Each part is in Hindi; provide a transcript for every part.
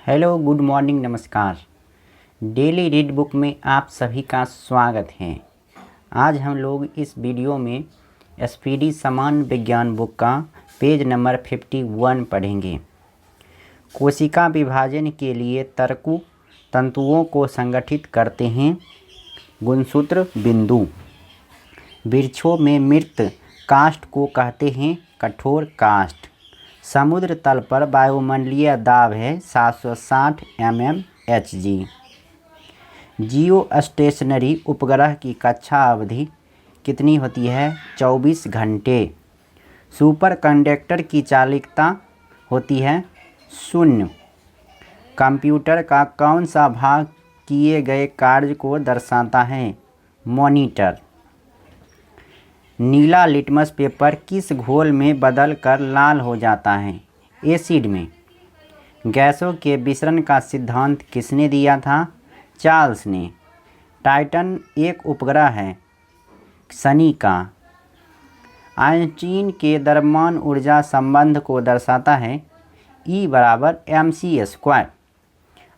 हेलो, गुड मॉर्निंग, नमस्कार। डेली रीड बुक में आप सभी का स्वागत है। आज हम लोग इस वीडियो में स्पीडी सामान्य विज्ञान बुक का पेज नंबर 51 पढ़ेंगे। कोशिका विभाजन के लिए तर्कु तंतुओं को संगठित करते हैं गुणसूत्र बिंदु। वृक्षों में मृत काष्ठ को कहते हैं कठोर काष्ठ। समुद्र तल पर वायुमंडलीय दाब है 760 mmHg। जियो स्टेशनरी उपग्रह की कक्षा अवधि कितनी होती है? 24 घंटे। सुपर कंडक्टर की चालकता होती है 0। कंप्यूटर का कौन सा भाग किए गए कार्य को दर्शाता है? मॉनिटर। नीला लिटमस पेपर किस घोल में बदल कर लाल हो जाता है? एसिड में। गैसों के विसरण का सिद्धांत किसने दिया था? चार्ल्स ने। टाइटन एक उपग्रह है शनि का। आइंस्टीन के द्रव्यमान ऊर्जा संबंध को दर्शाता है E = mc²।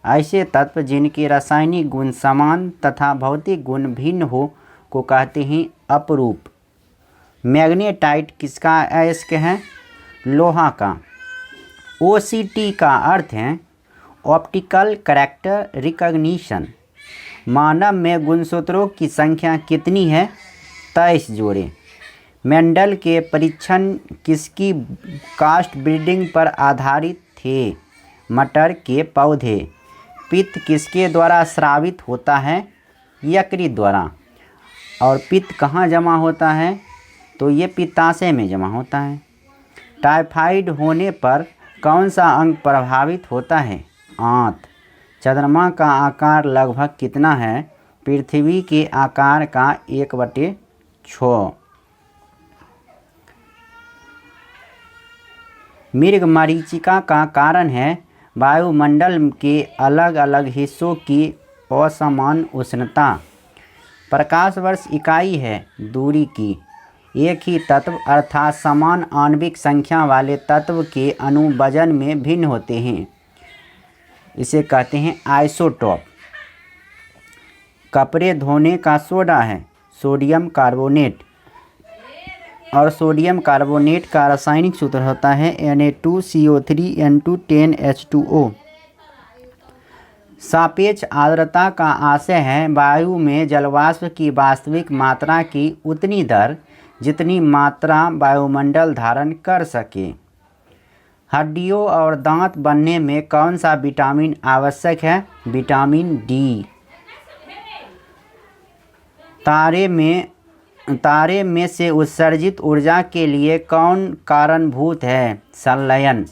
ऐसे तत्व जिनके रासायनिक गुण समान तथा भौतिक गुण भिन्न हो को कहते हैं अपरूप। मैग्नेटाइट किसका अयस्क है? लोहा का। OCT का अर्थ है ऑप्टिकल कैरेक्टर रिकग्निशन। मानव में गुणसूत्रों की संख्या कितनी है? 23 जोड़े। मेंडल के परीक्षण किसकी कास्ट ब्रीडिंग पर आधारित थे? मटर के पौधे। पित्त किसके द्वारा स्रावित होता है? यकृत द्वारा। और पित्त कहाँ जमा होता है? तो ये पित्ताशय में जमा होता है। टाइफाइड होने पर कौन सा अंग प्रभावित होता है? आंत। चंद्रमा का आकार लगभग कितना है? पृथ्वी के आकार का 1/6। मृगमरीचिका का कारण है वायुमंडल के अलग अलग हिस्सों की असमान उष्णता। प्रकाश वर्ष इकाई है दूरी की। एक ही तत्व अर्थात समान आणविक संख्या वाले तत्व के अणु वजन में भिन्न होते हैं, इसे कहते हैं आइसोटोप। कपड़े धोने का सोडा है सोडियम कार्बोनेट। और सोडियम कार्बोनेट का रासायनिक सूत्र होता है Na2CO3N210H2O। सापेक्ष आर्द्रता का आशय है वायु में जलवाष्प की वास्तविक मात्रा की उतनी दर जितनी मात्रा वायुमंडल धारण कर सके। हड्डियों और दांत बनने में कौन सा विटामिन आवश्यक है? Vitamin D. तारे में से उत्सर्जित ऊर्जा के लिए कौन कारणभूत है? संलयन।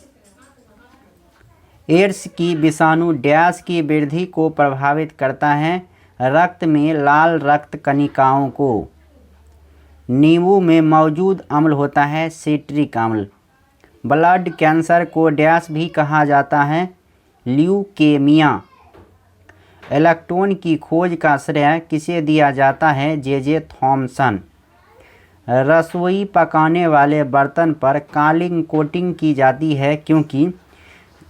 एड्स की विषाणु डैश की वृद्धि को प्रभावित करता है? रक्त में लाल रक्त कणिकाओं को। नींबू में मौजूद अम्ल होता है सिट्रिक अम्ल। ब्लड कैंसर को डैश भी कहा जाता है? ल्यूकेमिया। इलेक्ट्रॉन की खोज का श्रेय किसे दिया जाता है? J Thomson. रसोई पकाने वाले बर्तन पर काली कोटिंग की जाती है क्योंकि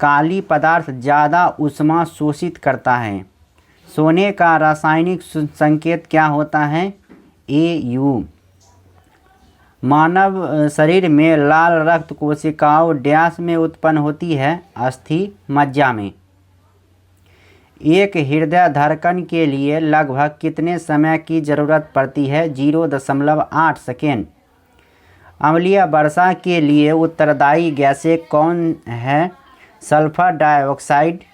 काली पदार्थ ज़्यादा ऊष्मा शोषित करता है। सोने का रासायनिक संकेत क्या होता है? Au। मानव शरीर में लाल रक्त कोशिकाओं डैश में उत्पन्न होती है? अस्थि मज्जा में। एक हृदय धड़कन के लिए लगभग कितने समय की ज़रूरत पड़ती है? 0.8 सेकेंड। अम्लीय वर्षा के लिए उत्तरदायी गैसें कौन है? सल्फर डाइऑक्साइड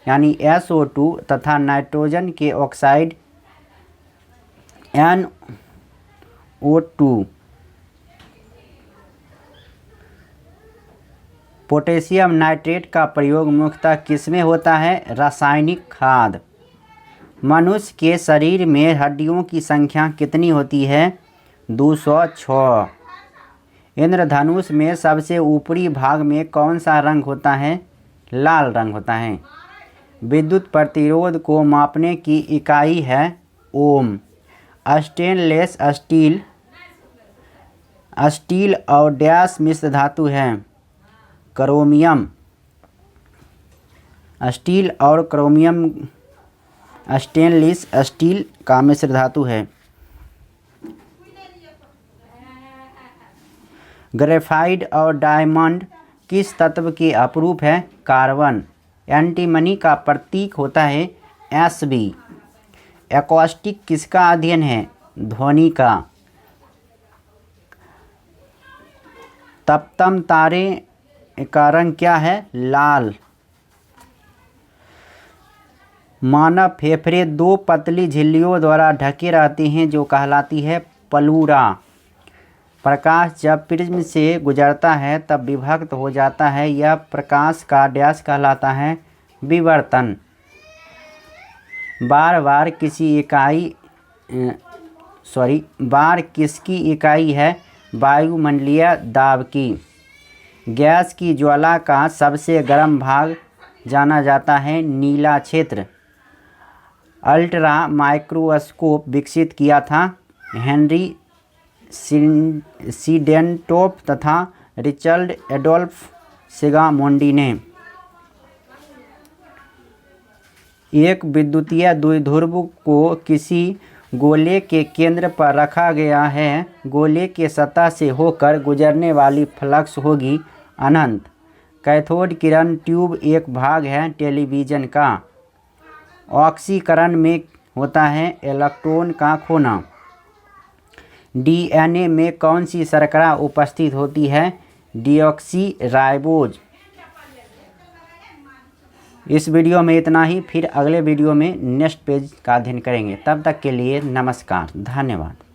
यानी SO2 तथा नाइट्रोजन के ऑक्साइड NO2। पोटेशियम नाइट्रेट का प्रयोग मुख्यतः किसमें होता है? रासायनिक खाद। मनुष्य के शरीर में हड्डियों की संख्या कितनी होती है? 206। इंद्रधनुष में सबसे ऊपरी भाग में कौन सा रंग होता है? लाल रंग होता है। विद्युत प्रतिरोध को मापने की इकाई है ओम। स्टेनलेस स्टील और डैश मिश्र धातु है क्रोमियम। स्टील और क्रोमियम स्टेनलेस स्टील का मिश्र धातु है। ग्रेफाइट और डायमंड किस तत्व के अपरूप है? कार्बन। एंटीमनी का प्रतीक होता है Sb। एकॉस्टिक किसका अध्ययन है? ध्वनि का। तप्तम तारे का रंग क्या है? लाल। मानव फेफड़े दो पतली झिल्लियों द्वारा ढके रहते हैं जो कहलाती है पलूरा। प्रकाश जब प्रिज्म से गुजरता है तब विभक्त हो जाता है, यह प्रकाश का डैश कहलाता है विवर्तन। बार किसकी इकाई है? वायुमंडलीय दाब की। गैस की ज्वाला का सबसे गर्म भाग जाना जाता है नीला क्षेत्र। अल्ट्रा माइक्रोस्कोप विकसित किया था हेनरी सीडेंटोफ तथा रिचर्ड एडोल्फ सिगामोंडी ने। एक विद्युतीय द्विध्रुव को किसी गोले के केंद्र पर रखा गया है। गोले के सतह से होकर गुजरने वाली फ्लक्स होगी अनंत। कैथोड किरण ट्यूब एक भाग है टेलीविज़न का। ऑक्सीकरण में होता है इलेक्ट्रॉन का खोना। डीएनए में कौन सी शर्करा उपस्थित होती है? डीऑक्सीराइबोज। इस वीडियो में इतना ही, फिर अगले वीडियो में नेक्स्ट पेज का अध्ययन करेंगे। तब तक के लिए नमस्कार, धन्यवाद।